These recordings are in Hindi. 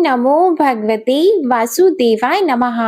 नमो भगवते वासुदेवाय नमः।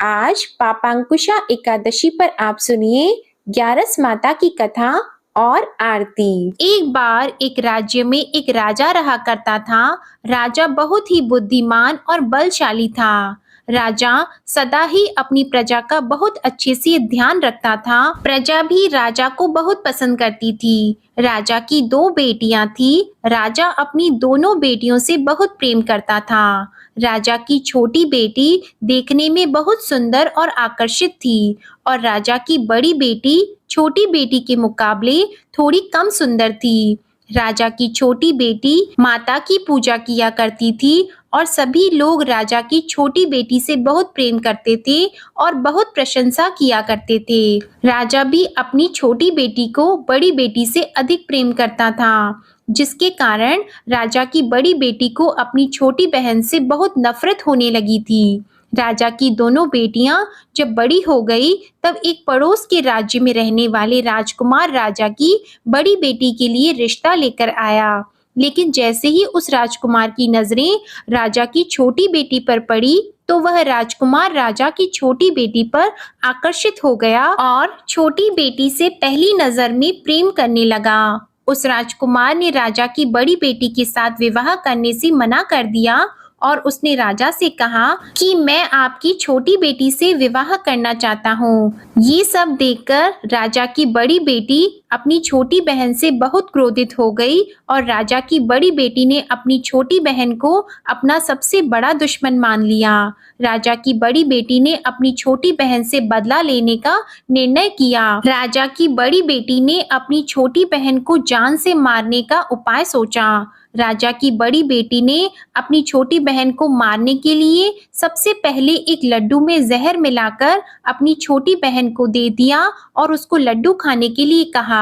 आज पापांकुशा एकादशी पर आप सुनिए ग्यारस माता की कथा और आरती। एक बार एक राज्य में एक राजा रहा करता था। राजा बहुत ही बुद्धिमान और बलशाली था। राजा सदा ही अपनी प्रजा का बहुत अच्छे से ध्यान रखता था। प्रजा भी राजा को बहुत पसंद करती थी। राजा की दो बेटियां थी। राजा अपनी दोनों बेटियों से बहुत प्रेम करता था। राजा की छोटी बेटी देखने में बहुत सुंदर और आकर्षित थी और राजा की बड़ी बेटी छोटी बेटी के मुकाबले थोड़ी कम सुंदर थी। राजा की छोटी बेटी माता की पूजा किया करती थी और सभी लोग राजा की छोटी बेटी से बहुत प्रेम करते थे और बहुत प्रशंसा किया करते थे। राजा भी अपनी छोटी बेटी को बड़ी बेटी से अधिक प्रेम करता था, जिसके कारण राजा की बड़ी बेटी को अपनी छोटी बहन से बहुत नफरत होने लगी थी। राजा की दोनों बेटियां जब बड़ी हो गई तब एक पड़ोस के राज्य में रहने वाले राजकुमार राजा की बड़ी बेटी के लिए रिश्ता लेकर आया। लेकिन जैसे ही उस राजकुमार की नजरें राजा की छोटी बेटी पर पड़ी तो वह राजकुमार राजा की छोटी बेटी पर आकर्षित हो गया और छोटी बेटी से पहली नजर में प्रेम करने लगा। उस राजकुमार ने राजा की बड़ी बेटी के साथ विवाह करने से मना कर दिया और उसने राजा से कहा कि मैं आपकी छोटी बेटी से विवाह करना चाहता हूँ। ये सब देखकर राजा की बड़ी बेटी अपनी छोटी बहन से बहुत क्रोधित हो गई और राजा की बड़ी बेटी ने अपनी छोटी बहन को अपना सबसे बड़ा दुश्मन मान लिया। राजा की बड़ी बेटी ने अपनी छोटी बहन से बदला लेने का निर्णय किया। राजा की बड़ी बेटी ने अपनी छोटी बहन को जान से मारने का उपाय सोचा। राजा की बड़ी बेटी ने अपनी छोटी बहन को मारने के लिए सबसे पहले एक लड्डू में जहर मिलाकर अपनी छोटी बहन को दे दिया और उसको लड्डू खाने के लिए कहा।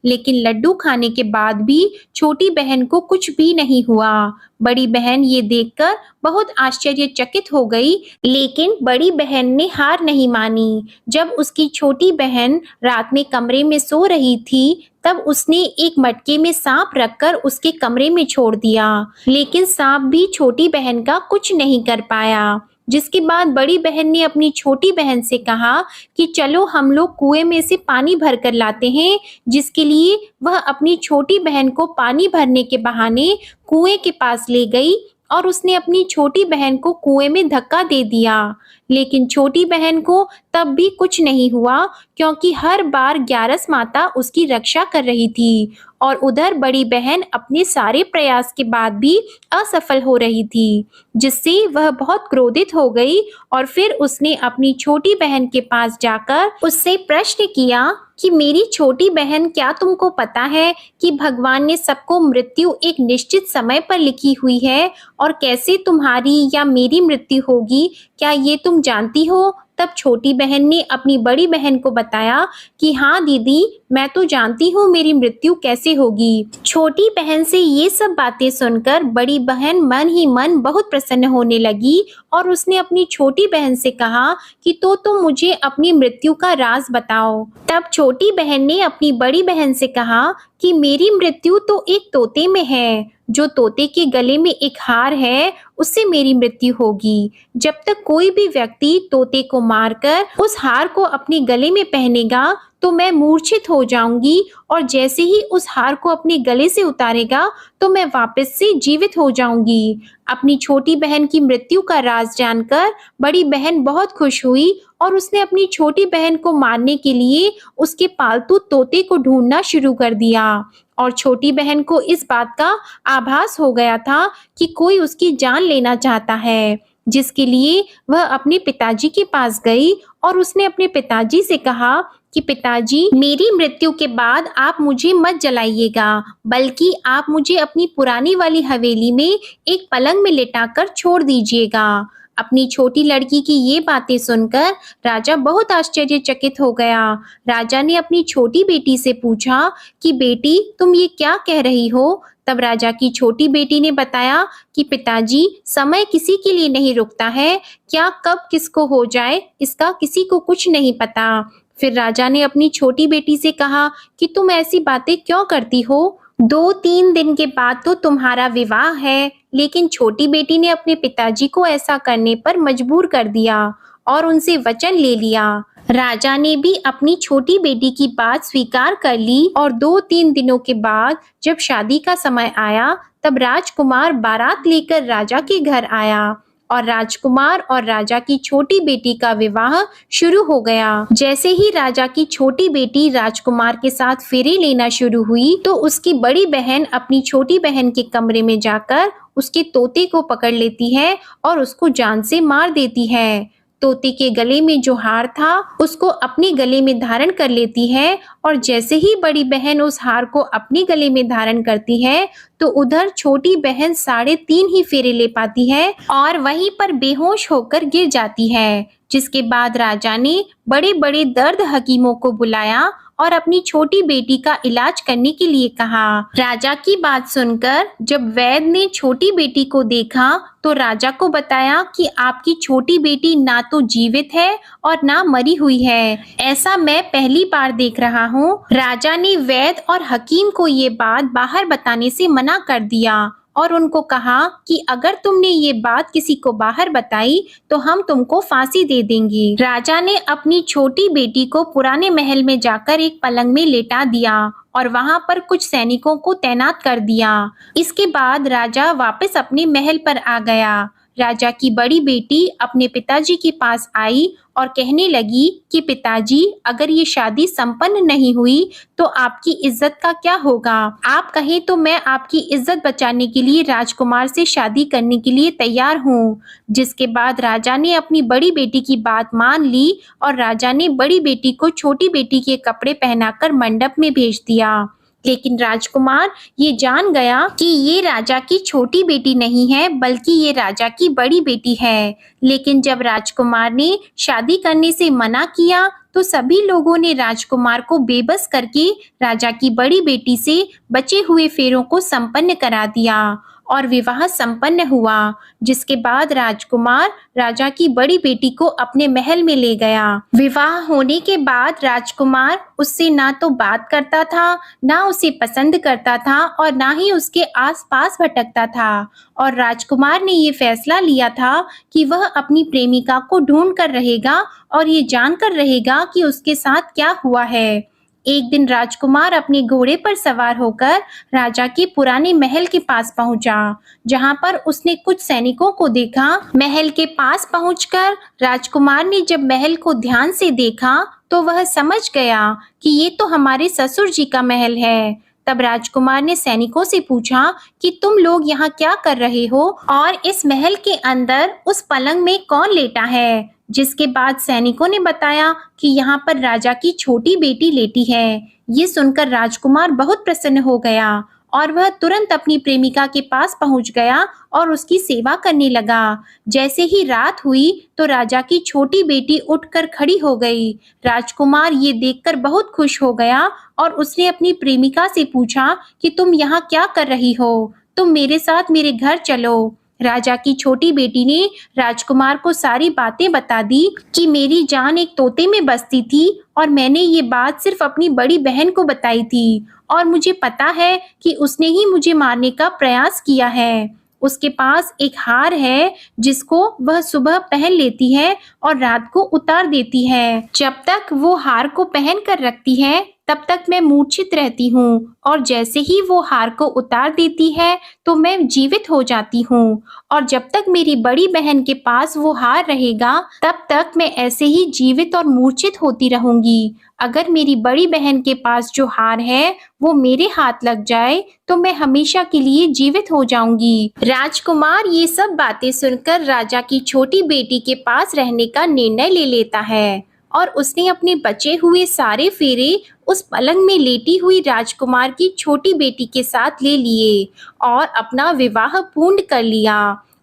लेकिन लड्डू खाने के बाद भी छोटी बहन को कुछ भी नहीं हुआ। बड़ी बहन ये देखकर बहुत आश्चर्यचकित हो गई, लेकिन बड़ी बहन ने हार नहीं मानी। जब उसकी छोटी बहन रात में कमरे में सो रही थी तब उसने एक मटके में सांप रखकर उसके कमरे में छोड़ दिया, लेकिन सांप भी छोटी बहन का कुछ नहीं कर पाया। जिसके बाद बड़ी बहन ने अपनी छोटी बहन से कहा कि चलो हम लोग कुएं में से पानी भर कर लाते हैं, जिसके लिए वह अपनी छोटी बहन को पानी भरने के बहाने कुएं के पास ले गई और उसने अपनी छोटी बहन को कुएं में धक्का दे दिया। लेकिन छोटी बहन को तब भी कुछ नहीं हुआ, क्योंकि हर बार ग्यारस माता उसकी रक्षा कर रही थी और उधर बड़ी बहन अपने सारे प्रयास के बाद भी असफल हो रही थी, जिससे वह बहुत क्रोधित हो गई और फिर उसने अपनी छोटी बहन के पास जाकर उससे प्रश्न किया कि मेरी छोटी बहन, क्या तुमको पता है कि भगवान ने सबको मृत्यु एक निश्चित समय पर लिखी हुई है और कैसे तुम्हारी या मेरी मृत्यु होगी, क्या ये तुम जानती हो? तब छोटी बहन ने अपनी बड़ी बहन को बताया कि हाँ दीदी, मैं तो जानती हूँ मेरी मृत्यु कैसे होगी। छोटी बहन से ये सब बातें सुनकर बड़ी बहन मन ही मन बहुत प्रसन्न होने लगी और उसने अपनी छोटी बहन से कहा कि तो तुम मुझे अपनी मृत्यु का राज बताओ। तब छोटी बहन ने अपनी बड़ी बहन से कहा कि मेरी मृत्यु तो एक तोते में है। जो तोते के गले में एक हार है, उससे मेरी मृत्यु होगी। जब तक कोई भी व्यक्ति तोते को मारकर उस हार को अपने गले में पहनेगा तो मैं मूर्छित हो जाऊंगी और जैसे ही उस हार को अपने गले से उतारेगा तो मैं वापस से जीवित हो जाऊंगी। अपनी छोटी बहन की मृत्यु का राज जानकर बड़ी बहन बहुत खुश हुई और उसने अपनी छोटी बहन को मारने के लिए उसके पालतू तोते को ढूंढना शुरू कर दिया और छोटी बहन को इस बात का आभास हो गया था कि कोई उसकी जान लेना चाहता है, जिसके लिए वह अपने पिताजी के पास गई और उसने अपने पिताजी से कहा कि पिताजी, मेरी मृत्यु के बाद आप मुझे मत जलाइएगा, बल्कि आप मुझे अपनी पुरानी वाली हवेली में एक पलंग में लिटाकर छोड़ दीजिएगा। अपनी छोटी लड़की की ये बातें सुनकर राजा बहुत आश्चर्यचकित हो गया। राजा ने अपनी छोटी बेटी से पूछा कि बेटी, तुम ये क्या कह रही हो? तब राजा की छोटी बेटी ने बताया कि पिताजी, समय किसी के लिए नहीं रुकता है, क्या कब किसको हो जाए इसका किसी को कुछ नहीं पता। फिर राजा ने अपनी छोटी बेटी से कहा कि तुम ऐसी बातें क्यों करती हो? 2-3 दिन के बाद तो तुम्हारा विवाह है। लेकिन छोटी बेटी ने अपने पिताजी को ऐसा करने पर मजबूर कर दिया और उनसे वचन ले लिया। राजा ने भी अपनी छोटी बेटी की बात स्वीकार कर ली और 2-3 दिनों के बाद जब शादी का समय आया, तब राजकुमार बारात लेकर राजा के घर आया और राजकुमार और राजा की छोटी बेटी का विवाह शुरू हो गया। जैसे ही राजा की छोटी बेटी राजकुमार के साथ फेरे लेना शुरू हुई, तो उसकी बड़ी बहन अपनी छोटी बहन के कमरे में जाकर उसके तोते को पकड़ लेती है और उसको जान से मार देती है। तोते के गले में जो हार था उसको अपने गले में धारण कर लेती है और जैसे ही बड़ी बहन उस हार को अपने गले में धारण करती है, तो उधर छोटी बहन 3.5 ही फेरे ले पाती है और वहीं पर बेहोश होकर गिर जाती है। जिसके बाद राजा ने बड़े बड़े दर्द हकीमों को बुलाया और अपनी छोटी बेटी का इलाज करने के लिए कहा। राजा की बात सुनकर जब वैद्य ने छोटी बेटी को देखा, तो राजा को बताया कि आपकी छोटी बेटी ना तो जीवित है और ना मरी हुई है। ऐसा मैं पहली बार देख रहा हूँ। राजा ने वैद्य और हकीम को ये बात बाहर बताने से मना कर दिया और उनको कहा कि अगर तुमने ये बात किसी को बाहर बताई तो हम तुमको फांसी दे देंगे। राजा ने अपनी छोटी बेटी को पुराने महल में जाकर एक पलंग में लेटा दिया और वहां पर कुछ सैनिकों को तैनात कर दिया। इसके बाद राजा वापस अपने महल पर आ गया। राजा की बड़ी बेटी अपने पिताजी के पास आई और कहने लगी कि पिताजी, अगर ये शादी संपन्न नहीं हुई तो आपकी इज्जत का क्या होगा? आप कहें तो मैं आपकी इज्जत बचाने के लिए राजकुमार से शादी करने के लिए तैयार हूँ। जिसके बाद राजा ने अपनी बड़ी बेटी की बात मान ली और राजा ने बड़ी बेटी को छोटी बेटी के कपड़े पहनाकर मंडप में भेज दिया। लेकिन राजकुमार ये जान गया कि ये राजा की छोटी बेटी नहीं है, बल्कि ये राजा की बड़ी बेटी है। लेकिन जब राजकुमार ने शादी करने से मना किया, तो सभी लोगों ने राजकुमार को बेबस करके राजा की बड़ी बेटी से बचे हुए फेरों को संपन्न करा दिया और विवाह संपन्न हुआ। जिसके बाद राजकुमार राजा की बड़ी बेटी को अपने महल में ले गया। विवाह होने के बाद राजकुमार उससे ना तो बात करता था, ना उसे पसंद करता था और ना ही उसके आसपास भटकता था। और राजकुमार ने ये फैसला लिया था कि वह अपनी प्रेमिका को ढूंढ कर रहेगा और ये जानकर रहेगा कि उसके साथ क्या हुआ है। एक दिन राजकुमार अपने घोड़े पर सवार होकर राजा के पुराने महल के पास पहुंचा, जहां पर उसने कुछ सैनिकों को देखा। महल के पास पहुंचकर राजकुमार ने जब महल को ध्यान से देखा, तो वह समझ गया कि ये तो हमारे ससुर जी का महल है। तब राजकुमार ने सैनिकों से पूछा कि तुम लोग यहाँ क्या कर रहे हो और इस महल के अंदर उस पलंग में कौन लेटा है? जिसके बाद सैनिकों ने बताया कि यहाँ पर राजा की छोटी बेटी लेटी है। ये सुनकर राजकुमार बहुत प्रसन्न हो गया और वह तुरंत अपनी प्रेमिका के पास पहुंच गया और उसकी सेवा करने लगा। जैसे ही रात हुई तो राजा की छोटी बेटी उठकर खड़ी हो गई। राजकुमार ये देखकर बहुत खुश हो गया और उसने अपनी प्रेमिका से पूछा कि तुम यहाँ क्या कर रही हो? तुम मेरे साथ मेरे घर चलो। राजा की छोटी बेटी ने राजकुमार को सारी बातें बता दी कि मेरी जान एक तोते में बसती थी और मैंने ये बात सिर्फ अपनी बड़ी बहन को बताई थी और मुझे पता है कि उसने ही मुझे मारने का प्रयास किया है। उसके पास एक हार है जिसको वह सुबह पहन लेती है और रात को उतार देती है। जब तक वो हार को पहन कर रखती है तब तक मैं मूर्छित रहती हूँ और जैसे ही वो हार को उतार देती है तो मैं जीवित हो जाती हूँ और जब तक मेरी बड़ी बहन के पास वो हार रहेगा तब तक मैं ऐसे ही जीवित और मूर्छित होती रहूंगी। अगर मेरी बड़ी बहन के पास जो हार है वो मेरे हाथ लग जाए तो मैं हमेशा के लिए जीवित हो जाऊंगी। राजकुमार ये सब बातें सुनकर राजा की छोटी बेटी के पास रहने का निर्णय ले लेता है और उसने अपने बचे हुए सारे फेरे उस पलंग में लेटी हुई राजकुमार की छोटी बेटी के साथ ले लिए और अपना विवाह पूर्ण कर लिया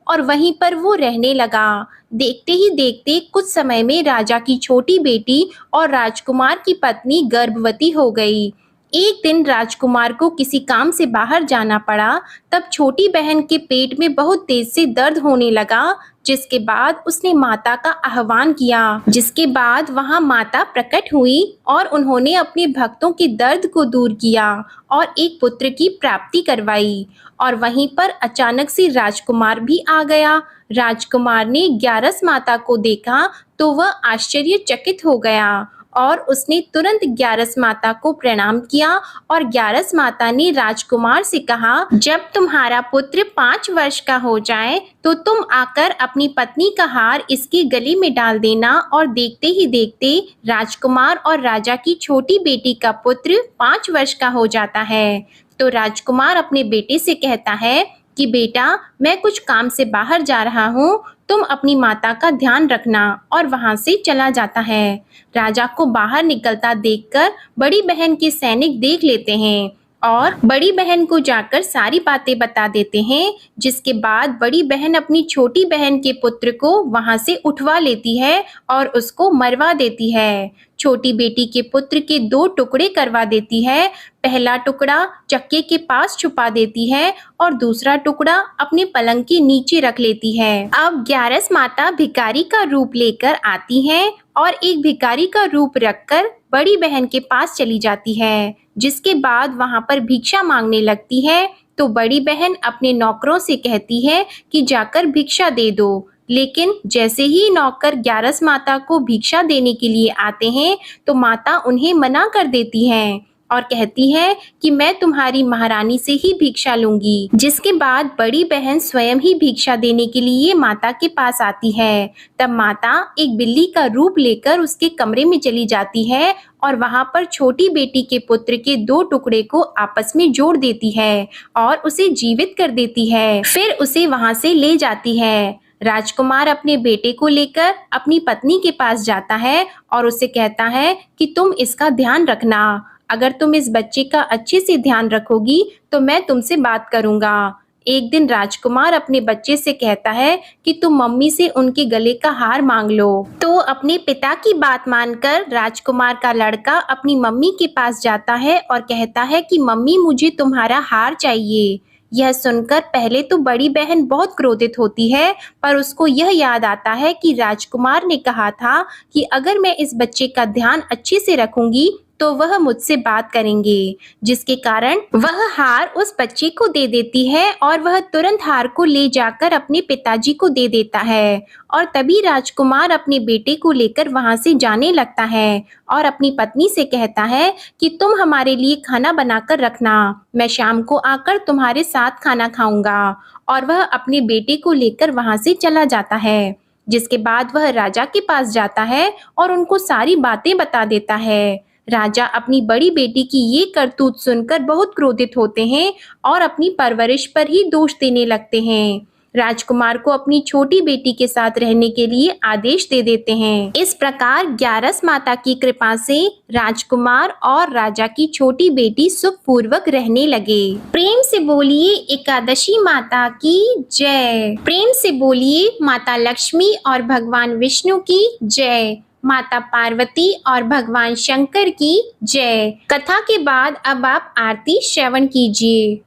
और वहीं पर वो रहने लगा। देखते ही देखते कुछ समय में राजा की छोटी बेटी और राजकुमार की पत्नी गर्भवती हो गई। एक दिन राजकुमार को किसी काम से बाहर जाना पड़ा। तब छोटी बहन के पेट में बहुत तेज से दर्द होने लगा, जिसके बाद उसने माता का आह्वान किया। जिसके बाद वहां माता प्रकट हुई और उन्होंने अपने भक्तों के दर्द को दूर किया और एक पुत्र की प्राप्ति करवाई। और वहीं पर अचानक से राजकुमार भी आ गया। राजकुमार ने ग्यारस माता को देखा तो वह आश्चर्यचकित हो गया और उसने तुरंत ग्यारस माता को प्रणाम किया। और ग्यारस माता ने राजकुमार से कहा, जब तुम्हारा पुत्र 5 वर्ष का हो जाए तो तुम आकर अपनी पत्नी का हार इसके गले में डाल देना। और देखते ही देखते राजकुमार और राजा की छोटी बेटी का पुत्र 5 वर्ष का हो जाता है। तो राजकुमार अपने बेटे से कहता है कि बेटा, मैं कुछ काम से बाहर जा रहा हूँ, तुम अपनी माता का ध्यान रखना। और वहां से चला जाता है। राजा को बाहर निकलता देखकर बड़ी बहन के सैनिक देख लेते हैं और बड़ी बहन को जाकर सारी बातें बता देते हैं। जिसके बाद बड़ी बहन अपनी छोटी बहन के पुत्र को वहां से उठवा लेती है और उसको मरवा देती है। छोटी बेटी के पुत्र के 2 टुकड़े करवा देती है। पहला टुकड़ा चक्के के पास छुपा देती है और दूसरा टुकड़ा अपने पलंग के नीचे रख लेती है। अब ग्यारस माता भिखारी का रूप लेकर आती है और एक भिखारी का रूप रखकर बड़ी बहन के पास चली जाती है। जिसके बाद वहां पर भिक्षा मांगने लगती है। तो बड़ी बहन अपने नौकरों से कहती है कि जाकर भिक्षा दे दो। लेकिन जैसे ही नौकर ग्यारस माता को भिक्षा देने के लिए आते हैं तो माता उन्हें मना कर देती हैं और कहती है कि मैं तुम्हारी महारानी से ही भिक्षा लूंगी। जिसके बाद बड़ी बहन स्वयं ही भिक्षा देने के लिए माता के पास आती है। तब माता एक बिल्ली का रूप लेकर उसके कमरे में चली जाती है और वहां पर छोटी बेटी के पुत्र के 2 टुकड़े को आपस में जोड़ देती है और उसे जीवित कर देती है। फिर उसे वहां से ले जाती है। राजकुमार अपने बेटे को लेकर अपनी पत्नी के पास जाता है और उसे कहता है कि तुम इसका ध्यान रखना। अगर तुम इस बच्चे का अच्छे से ध्यान रखोगी तो मैं तुमसे बात करूंगा। एक दिन राजकुमार अपने बच्चे से कहता है कि तुम मम्मी से उनके गले का हार मांग लो। तो अपने पिता की बात मानकर राजकुमार का लड़का अपनी मम्मी के पास जाता है और कहता है कि मम्मी, मुझे तुम्हारा हार चाहिए। यह सुनकर पहले तो बड़ी बहन बहुत क्रोधित होती है, पर उसको यह याद आता है कि राजकुमार ने कहा था कि अगर मैं इस बच्चे का ध्यान अच्छे से रखूंगी तो वह मुझसे बात करेंगे। जिसके कारण वह हार उस बच्चे को दे देती है और वह तुरंत हार को ले जाकर अपने पिताजी को दे देता है। और तभी राजकुमार अपने बेटे को लेकर वहां से जाने लगता है और अपनी पत्नी से कहता है कि तुम हमारे लिए खाना बनाकर रखना, मैं शाम को आकर तुम्हारे साथ खाना खाऊंगा। और वह अपने बेटे को लेकर वहां से चला जाता है। जिसके बाद वह राजा के पास जाता है और उनको सारी बातें बता देता है। राजा अपनी बड़ी बेटी की ये करतूत सुनकर बहुत क्रोधित होते हैं और अपनी परवरिश पर ही दोष देने लगते हैं। राजकुमार को अपनी छोटी बेटी के साथ रहने के लिए आदेश दे देते हैं। इस प्रकार ग्यारस माता की कृपा से राजकुमार और राजा की छोटी बेटी सुखपूर्वक रहने लगे। प्रेम से बोलिए एकादशी माता की जय। प्रेम से बोलिए माता लक्ष्मी और भगवान विष्णु की जय। माता पार्वती और भगवान शंकर की जय। कथा के बाद अब आप आरती श्रवण कीजिए।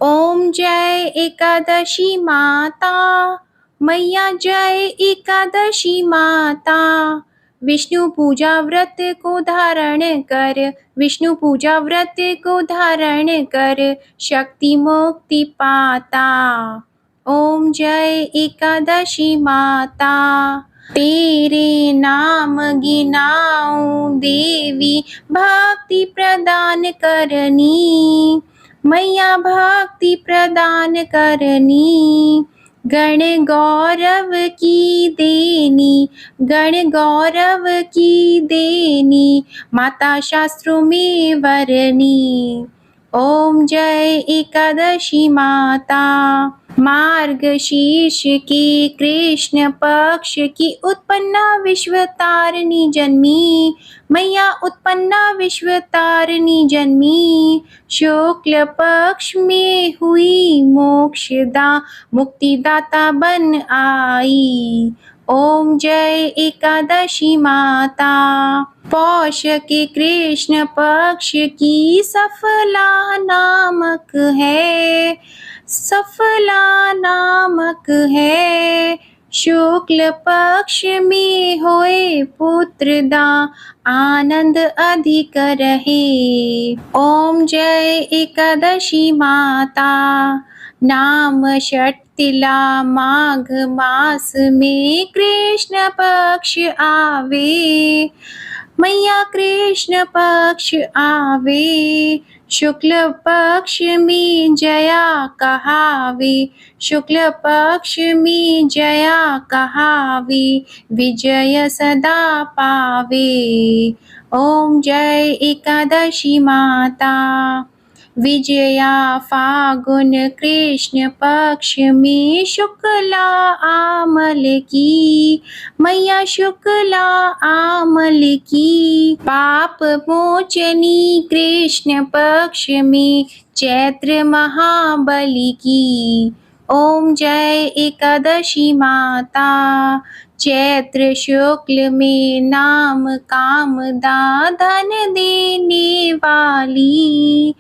ओम जय एकादशी माता, मैया जय एकादशी माता। विष्णु पूजा व्रत को धारण कर, विष्णु पूजा व्रत को धारण कर, शक्ति मुक्ति पाता। ओम जय एकादशी माता। तेरे नाम गिनाऊं देवी, भक्ति प्रदान करनी, मैया भक्ति प्रदान करनी। गण गौरव की देनी, गण गौरव की देनी, माता शास्त्रों में वरनी। ओम जय एकादशी माता। मार्गशीर्ष की कृष्ण पक्ष की उत्पन्ना विश्वतारिणी जन्मी, मैया उत्पन्ना विश्वतारिणी जन्मी। शुक्ल पक्ष में हुई मोक्षदा, मुक्तिदाता बन आई। ओम जय एकादशी माता। पौष के कृष्ण पक्ष की सफला नामक है, सफला नामक है। शुक्ल पक्ष में होए पुत्र दा, आनंद अधिक रहे। ओम जय एकादशी माता। नाम षटतिला माघ मास में कृष्ण पक्ष आवे, मैया कृष्ण पक्ष आवे। शुक्ल पक्ष में जया कहावे, शुक्ल पक्ष में जया कहावे, विजय सदा पावे। ओम जय एकादशी माता। विजया फागुन कृष्ण पक्ष में शुक्ला आमल की, मैया शुक्ला आमल की। पाप मोचनी कृष्ण पक्ष में चैत्र महाबली की। ओम जय एकादशी माता। चैत्र शुक्ल में नाम कामदा, धन देने वाली,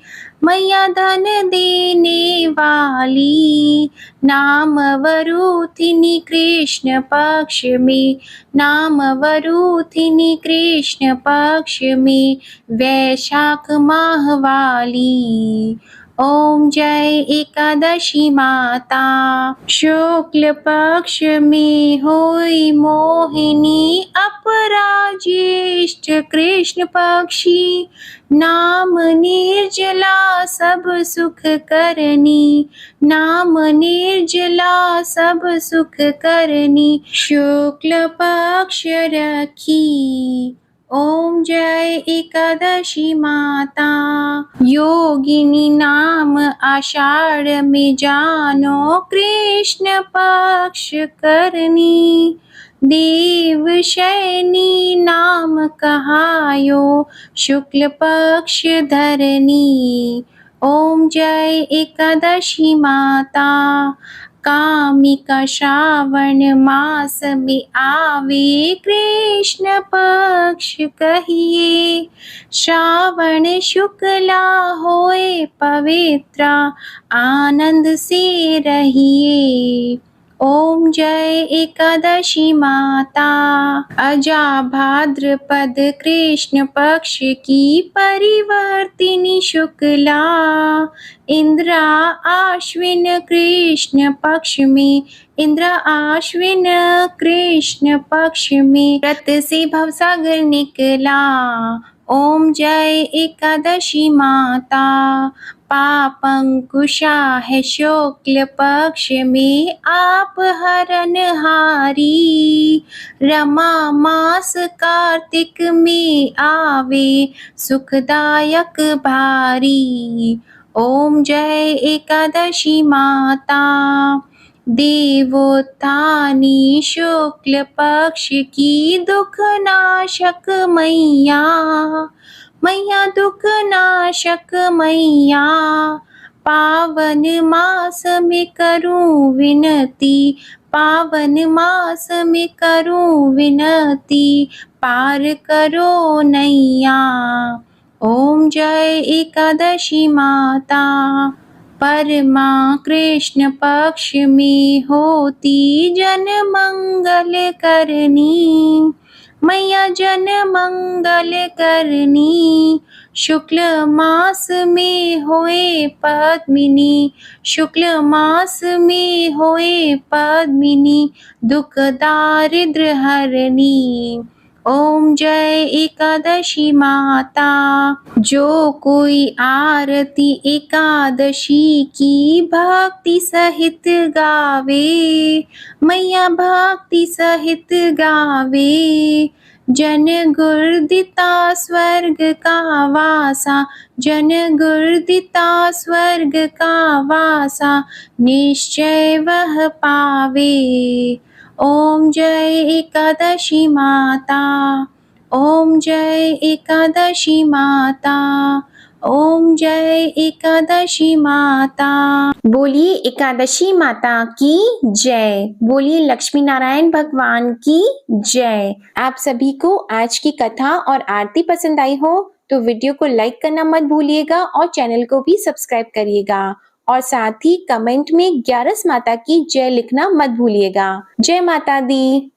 मैया धन देने वाली। नाम वरूथिनी कृष्ण पक्ष में, नाम वरूथिनी कृष्ण पक्ष में, वैशाख माह वाली। ओम जय एकादशी माता। शुक्ल पक्ष में होई मोहिनी, अपराज्येष्ठ कृष्ण पक्षी। नाम निर्जला सब सुख करनी, नाम निर्जला सब सुख करनी। शुक्ल पक्ष रखी। ओम जय एकादशी माता। योगिनी नाम आषाढ़ में जानो, कृष्ण पक्ष करनी। देव शयनी नाम कहायो, शुक्ल पक्ष धरनी। ओम जय एकादशी माता। कामिका श्रावण मास में आवे, कृष्ण पक्ष कहिए। श्रावण शुक्ला होए पवित्रा, आनंद से रहिए। ओम जय एकादशी माता। अजा भाद्रपद कृष्ण पक्ष की परिवर्तिनी शुक्ला, इंद्रा आश्विन कृष्ण पक्ष में, इंद्रा आश्विन कृष्ण पक्ष में, व्रत से भवसागर निकला। ओम जय एकादशी माता। पापंकुशा है शुक्ल पक्ष में, आप हरनहारी। रमा मास कार्तिक में आवे, सुखदायक भारी। ओम जय एकादशी माता। देवोत्थानी शुक्ल पक्ष की, दुख नाशक मैया, मैया दुख नाशक मैया। पावन मास में करूं विनती, पावन मास में करूं विनती, पार करो नैया। ओम जय एकादशी माता। परमा कृष्ण पक्ष में होती, जन मंगल करनी, मैया जन मंगल करनी। शुक्ल मास में होए पद्मिनी, शुक्ल मास में होए पद्मिनी, दुख दारिद्र हरनी। ओम जय एकादशी माता। जो कोई आरती एकादशी की भक्ति सहित गावे, मैया भक्ति सहित गावे। जन गुर्दिता स्वर्ग का वासा, जन गुर्दिता स्वर्ग का वासा, निश्चय वह पावे। ओम जय एकादशी माता। ओम जय एकादशी माता। ओम जय एकादशी माता। बोलिए एकादशी माता की जय। बोलिए लक्ष्मी नारायण भगवान की जय। आप सभी को आज की कथा और आरती पसंद आई हो तो वीडियो को लाइक करना मत भूलिएगा और चैनल को भी सब्सक्राइब करिएगा और साथ ही कमेंट में ग्यारस माता की जय लिखना मत भूलिएगा। जय माता दी।